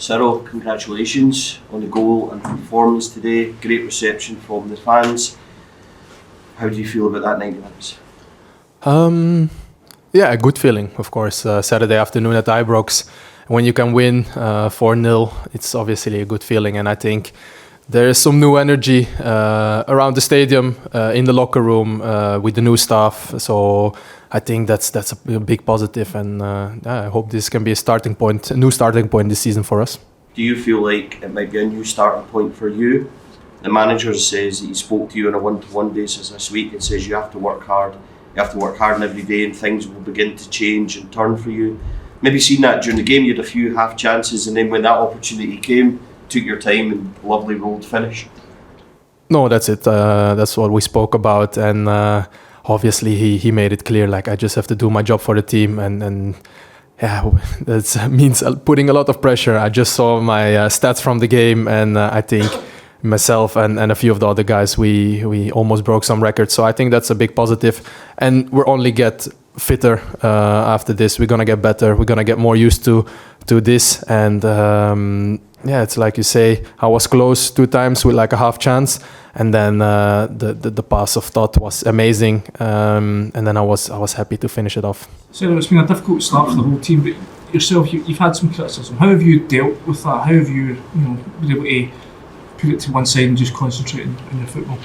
Cyriel, congratulations on the goal and performance today. Great reception from the fans. How do you feel about that 90 minutes? Yeah, a good feeling, of course. Saturday afternoon at Ibrox, when you can win 4-0, it's obviously a good feeling. And I think there is some new energy around the stadium, in the locker room, with the new staff. So I think that's a big positive, and I hope this can be a new starting point this season for us. Do you feel like it might be a new starting point for you? The manager says that he spoke to you on a one-to-one basis this week and says you have to work hard. You have to work hard every day and things will begin to change and turn for you. Maybe seen that during the game, you had a few half chances, and then when that opportunity came, took your time and lovely rolled finish. No, that's it. That's what we spoke about, and obviously he made it clear, like, I just have to do my job for the team, and yeah, that means putting a lot of pressure. I just saw my stats from the game, and I think myself and a few of the other guys, we almost broke some records. So I think that's a big positive, and we're only get fitter after this. We're gonna get better. We're gonna get more used to this, and yeah, it's like you say, I was close 2 times with like a half chance, and then the pass of Todd was amazing, and then I was happy to finish it off. So it's been a difficult start for the whole team, but yourself, you've had some criticism. How have you dealt with that? How have you been able to put it to one side and just concentrate on your football?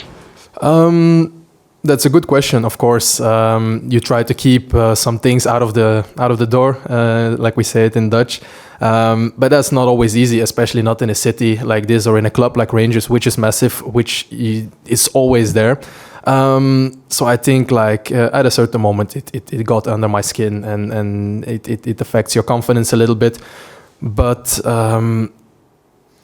That's a good question. Of course, you try to keep some things out of the door, like we say it in Dutch. But that's not always easy, especially not in a city like this or in a club like Rangers, which is massive, which is always there. So I think like at a certain moment it got under my skin, and it affects your confidence a little bit. But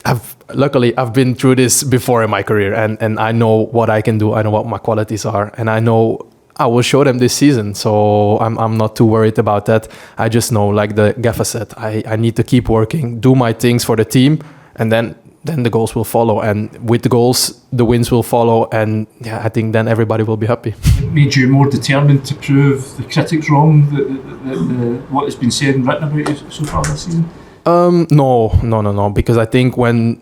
I've been through this before in my career, and I know what I can do. I know what my qualities are, and I know I will show them this season. So I'm not too worried about that. I just know, like the gaffer said, I need to keep working, do my things for the team, and then the goals will follow. And with the goals, the wins will follow. And yeah, I think then everybody will be happy. It made you more determined to prove the critics wrong, what has been said and written about you so far this season? No. Because I think when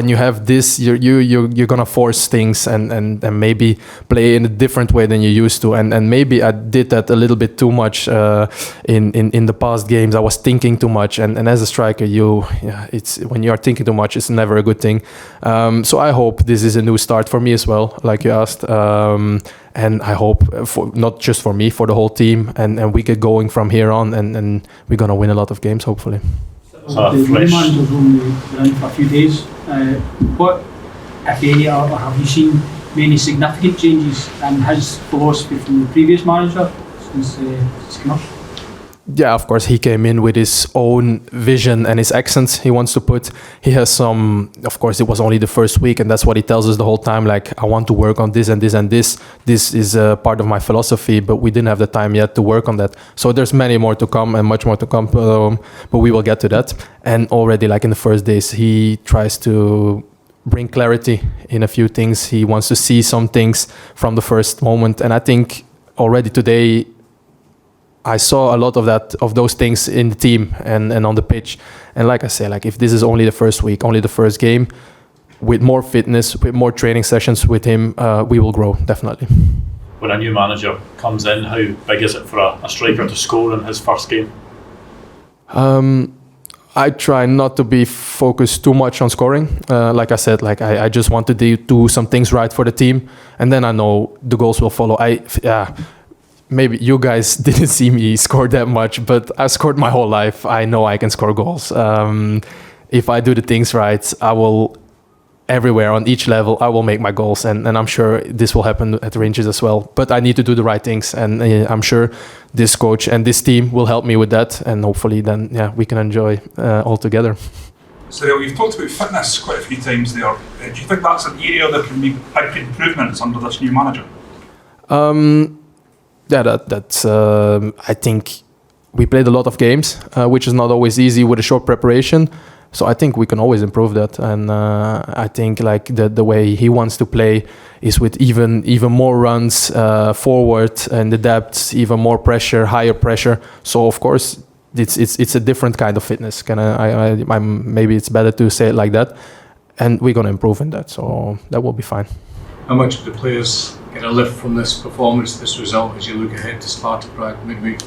you have this, you're gonna force things and maybe play in a different way than you used to. And maybe I did that a little bit too much in the past games. I was thinking too much, and as a striker, it's when you are thinking too much, it's never a good thing. So I hope this is a new start for me as well, like you asked. And I hope not just for me, for the whole team, and we get going from here on, and we're gonna win a lot of games, hopefully. The manager's only been in for a few days. What, if any, have you seen many significant changes in his philosophy from the previous manager since he's come up? Yeah, of course, he came in with his own vision and his accents he wants to put. He has some, of course, it was only the first week, and that's what he tells us the whole time, like, I want to work on this and this and this. This is a part of my philosophy, but we didn't have the time yet to work on that. So there's many more to come and much more to come, but we will get to that. And already, like in the first days, he tries to bring clarity in a few things. He wants to see some things from the first moment. And I think already today, I saw a lot of those things in the team and on the pitch. And like I say, like if this is only the first week, only the first game, with more fitness, with more training sessions with him, we will grow, definitely. When a new manager comes in, how big is it for a striker to score in his first game? I try not to be focused too much on scoring. Like I said, like I just want to do some things right for the team, and then I know the goals will follow. Maybe you guys didn't see me score that much, but I scored my whole life. I know I can score goals. If I do the things right, I will, everywhere on each level, I will make my goals. And I'm sure this will happen at Rangers as well. But I need to do the right things. And I'm sure this coach and this team will help me with that. And hopefully then, we can enjoy all together. Cyriel, you've talked about fitness quite a few times there. Do you think that's an area that can make big improvements under this new manager? That's I think we played a lot of games, which is not always easy with a short preparation. So I think we can always improve that. And I think like the way he wants to play is with even more runs forward and the depth, even more pressure, higher pressure. So of course it's a different kind of fitness. Maybe it's better to say it like that, and we're gonna improve in that. So that will be fine. How much of the players get a lift from this performance, this result, as you look ahead to Sparta Prague midweek?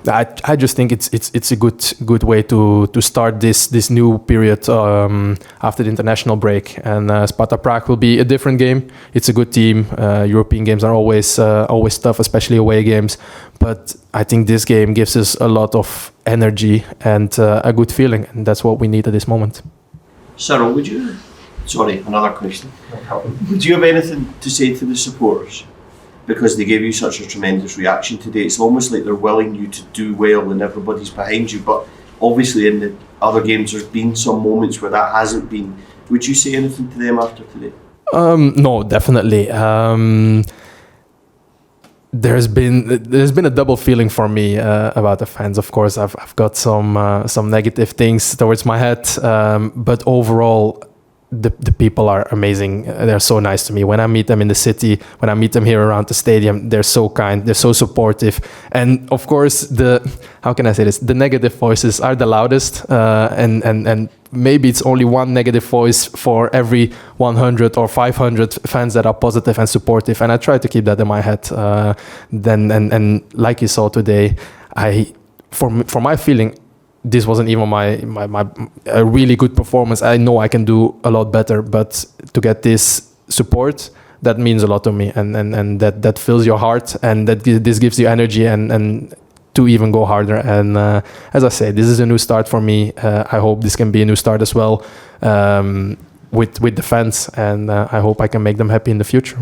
I just think it's a good way to start this new period after the international break. And Sparta Prague will be a different game. It's a good team. European games are always tough, especially away games. But I think this game gives us a lot of energy and a good feeling, and that's what we need at this moment. Cyriel, another question. Would you have anything to say to the supporters? Because they gave you such a tremendous reaction today. It's almost like they're willing you to do well and everybody's behind you. But obviously in the other games there's been some moments where that hasn't been. Would you say anything to them after today? No, definitely. There's been a double feeling for me about the fans. Of course, I've got some negative things towards my head, but overall, the people are amazing. They're so nice to me. When I meet them in the city, when I meet them here around the stadium, they're so kind, they're so supportive. And of course, the negative voices are the loudest. And maybe it's only one negative voice for every 100 or 500 fans that are positive and supportive. And I try to keep that in my head. And like you saw today, for my feeling, this wasn't even a really good performance. I know I can do a lot better, but to get this support, that means a lot to me, and that fills your heart, and this gives you energy and to even go harder. And as I say, this is a new start for me. I hope this can be a new start as well with the fans, and I hope I can make them happy in the future.